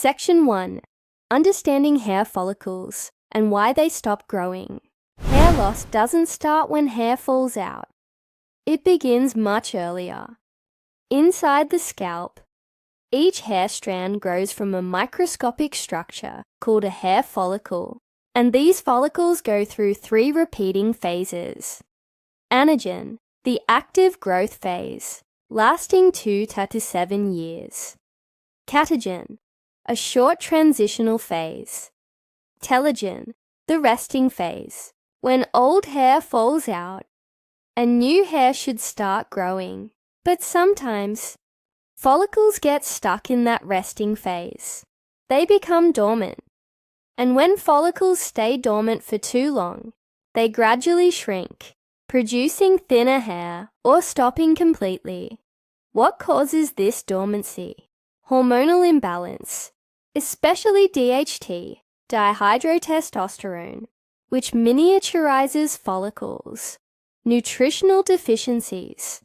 Section 1. Understanding hair follicles and why they stop growing. Hair loss doesn't start when hair falls out. It begins much earlier. Inside the scalp, each hair strand grows from a microscopic structure called a hair follicle, and these follicles go through 3 repeating phases. Anagen, the active growth phase, lasting 2 to 7 years. Catagen, a short transitional phase. Telogen, the resting phase, when old hair falls out and new hair should start growing. But sometimes, follicles get stuck in that resting phase. They become dormant. And when follicles stay dormant for too long, they gradually shrink, producing thinner hair or stopping completely. What causes this dormancy? Hormonal imbalance, especially DHT, dihydrotestosterone, which miniaturizes follicles. Nutritional deficiencies,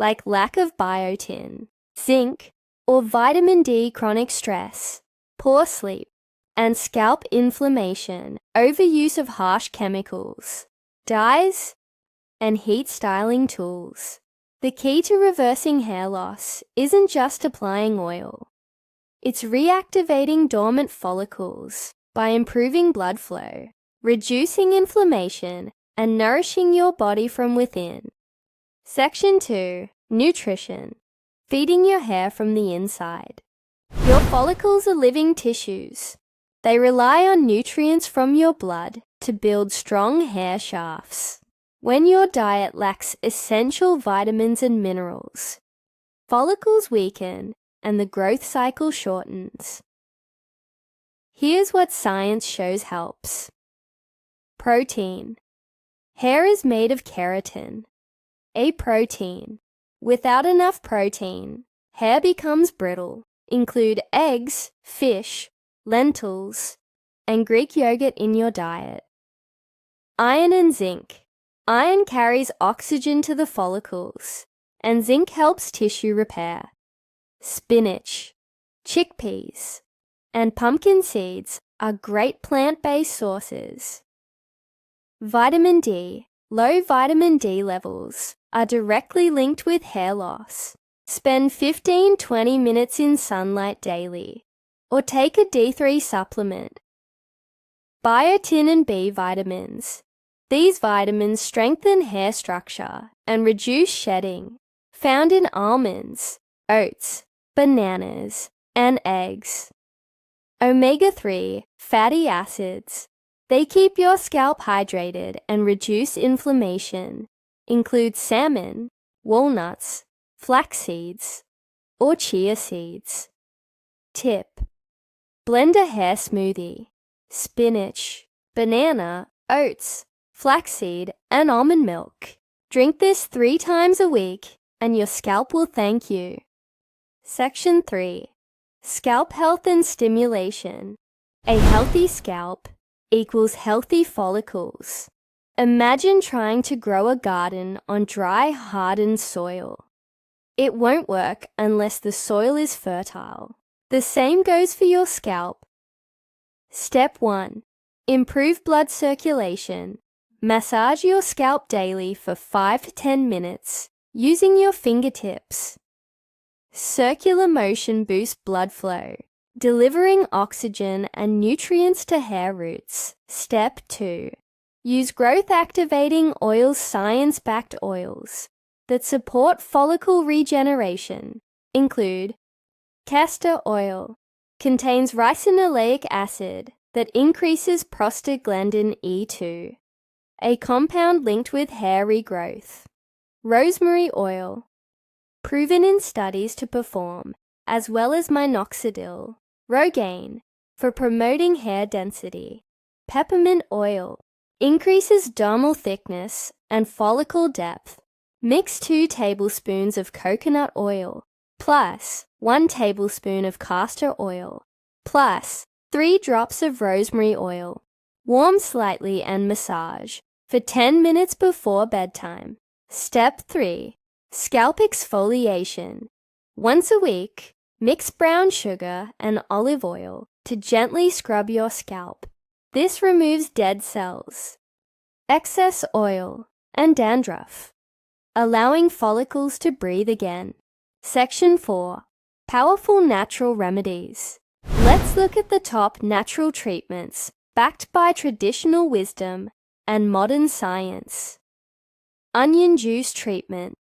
like lack of biotin, zinc, or vitamin D, chronic stress, poor sleep, and scalp inflammation, overuse of harsh chemicals, dyes, and heat styling tools. The key to reversing hair loss isn't just applying oil. It's reactivating dormant follicles by improving blood flow, reducing inflammation, and nourishing your body from within. Section 2. Nutrition. Feeding your hair from the inside. Your follicles are living tissues. They rely on nutrients from your blood to build strong hair shafts. When your diet lacks essential vitamins and minerals, follicles weaken and the growth cycle shortens. Here's what science shows helps. Protein. Hair is made of keratin, a protein. Without enough protein, hair becomes brittle. Include eggs, fish, lentils, and Greek yogurt in your diet. Iron and zinc. Iron carries oxygen to the follicles, and zinc helps tissue repair. Spinach, chickpeas, and pumpkin seeds are great plant-based sources. Vitamin D. Low vitamin D levels are directly linked with hair loss. Spend 15-20 minutes in sunlight daily, or take a D3 supplement. Biotin and B vitamins. These vitamins strengthen hair structure and reduce shedding, found in almonds, oats, bananas, and eggs. Omega-3 fatty acids. They keep your scalp hydrated and reduce inflammation. Include salmon, walnuts, flax seeds, or chia seeds. Tip. Blend a hair smoothie. Spinach, banana, oats, flaxseed, and almond milk. Drink this 3 times a week and your scalp will thank you. Section 3. Scalp health and stimulation. A healthy scalp equals healthy follicles. Imagine trying to grow a garden on dry, hardened soil. It won't work unless the soil is fertile. The same goes for your scalp. Step 1. Improve blood circulation. Massage your scalp daily for 5 to 10 minutes using your fingertips. Circular motion boosts blood flow, delivering oxygen and nutrients to hair roots. Step 2. Use growth-activating oils, science-backed oils that support follicle regeneration. Include castor oil. Contains ricinoleic acid that increases prostaglandin E2, a compound linked with hair regrowth. Rosemary oil. Proven in studies to perform, as well as minoxidil, Rogaine, for promoting hair density. Peppermint oil. Increases dermal thickness and follicle depth. Mix 2 tablespoons of coconut oil, plus 1 tablespoon of castor oil, plus 3 drops of rosemary oil. Warm slightly and massage for 10 minutes before bedtime. Step 3. Scalp exfoliation. Once a week, Mix brown sugar and olive oil to gently scrub your scalp. This removes dead cells, excess oil, and dandruff, allowing follicles to breathe again. Section 4. Powerful Natural Remedies. Let's look at the top natural treatments backed by traditional wisdom and modern science. Onion juice treatment.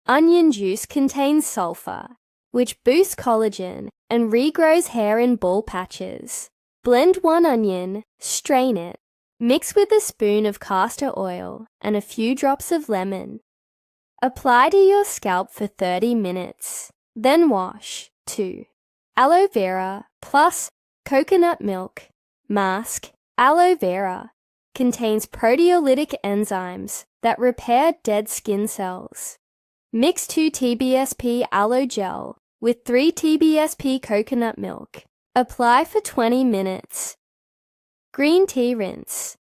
Onion juice contains sulfur, which boosts collagen and regrows hair in bald patches. Blend 1 onion, strain it, mix with a spoon of castor oil and a few drops of lemon. Apply to your scalp for 30 minutes, then wash. 2. Aloe vera plus coconut milk. Mask. Aloe vera contains proteolytic enzymes that repair dead skin cells. Mix 2 TBSP aloe gel with 3 TBSP coconut milk. Apply for 20 minutes. Green tea rinse.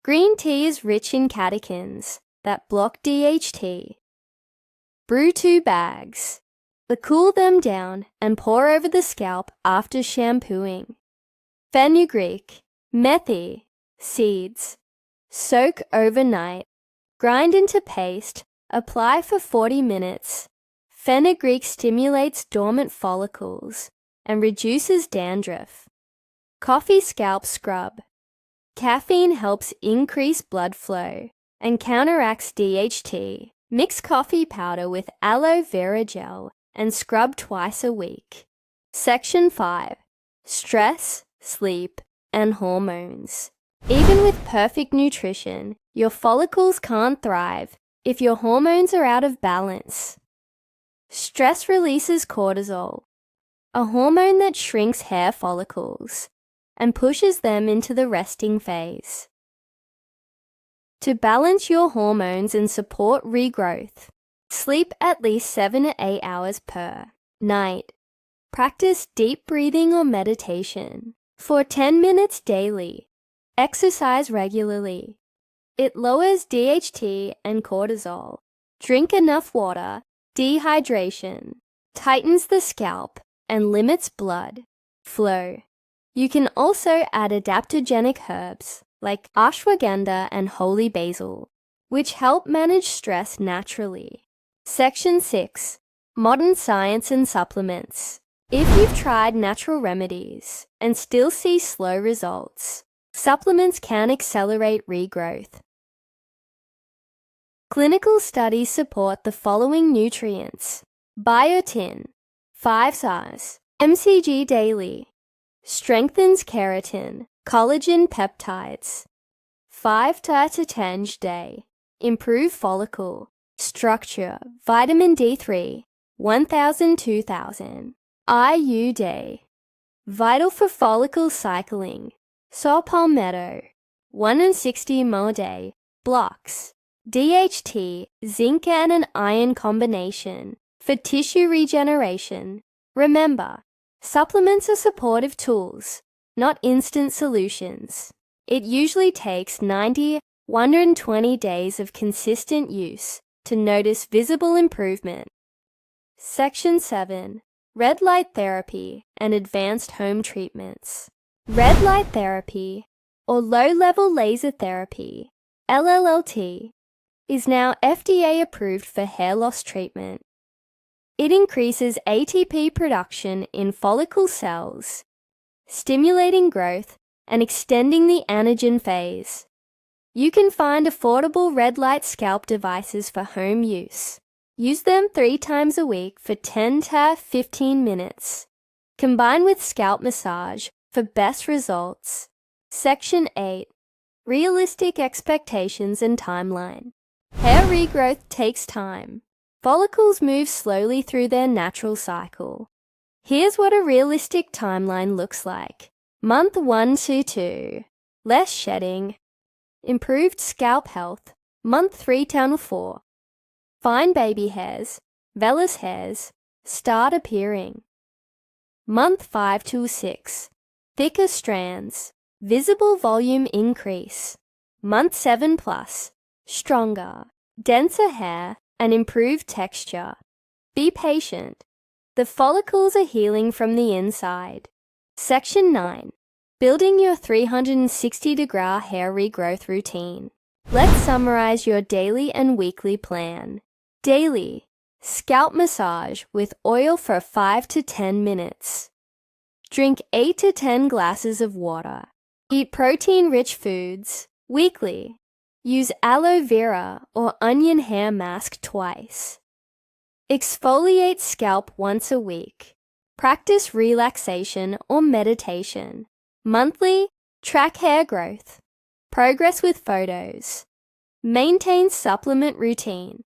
Green tea is rich in catechins that block DHT. Brew 2 bags. Cool them down and pour over the scalp after shampooing. Fenugreek, methi, seeds. Soak overnight. Grind into paste. Apply for 40 minutes. Fenugreek stimulates dormant follicles and reduces dandruff. Coffee scalp scrub. Caffeine helps increase blood flow and counteracts DHT. Mix coffee powder with aloe vera gel and scrub twice a week. Section 5. Stress, sleep, and hormones. Even with perfect nutrition, your follicles can't thrive if your hormones are out of balance. Stress releases cortisol, a hormone that shrinks hair follicles and pushes them into the resting phase. To balance your hormones and support regrowth, sleep at least 7 to 8 hours per night. Practice deep breathing or meditation for 10 minutes daily. Exercise regularly. It lowers DHT and cortisol. Drink enough water. Dehydration tightens the scalp and limits blood flow. You can also add adaptogenic herbs like ashwagandha and holy basil, which help manage stress naturally. Section 6. Modern Science and Supplements. If you've tried natural remedies and still see slow results, supplements can accelerate regrowth. Clinical studies support the following nutrients: biotin, 5 SARS, MCG daily, strengthens keratin, collagen peptides, 5-10 day, improve follicle, structure, vitamin D3, 1000-2000, IU day, vital for follicle cycling, saw palmetto, 160 ml day, blocks, DHT, zinc and an iron combination for tissue regeneration. Remember, supplements are supportive tools, not instant solutions. It usually takes 90-120 days of consistent use to notice visible improvement. Section 7. Red light therapy and advanced home treatments. Red light therapy, or low-level laser therapy, LLLT, is now FDA approved for hair loss treatment. It increases ATP production in follicle cells, stimulating growth and extending the anagen phase. You can find affordable red light scalp devices for home use. Use them 3 times a week for 10 to 15 minutes. Combine with scalp massage for best results. Section 8. Realistic expectations and timeline. Hair regrowth takes time. Follicles move slowly through their natural cycle. Here's what a realistic timeline looks like. Month 1 to 2. Less shedding. Improved scalp health. Month 3 to 4. Fine baby hairs, vellus hairs, start appearing. Month 5 to 6. Thicker strands. Visible volume increase. Month 7 plus. Stronger, denser hair and improved texture. Be patient. The follicles are healing from the inside. Section 9. Building your 360-degree hair regrowth routine. Let's summarize your daily and weekly plan. Daily. Scalp massage with oil for 5 to 10 minutes. Drink 8 to 10 glasses of water. Eat protein-rich foods. Weekly. Use aloe vera or onion hair mask twice. Exfoliate scalp once a week. Practice relaxation or meditation. Monthly, track hair growth. Progress with photos. Maintain supplement routine.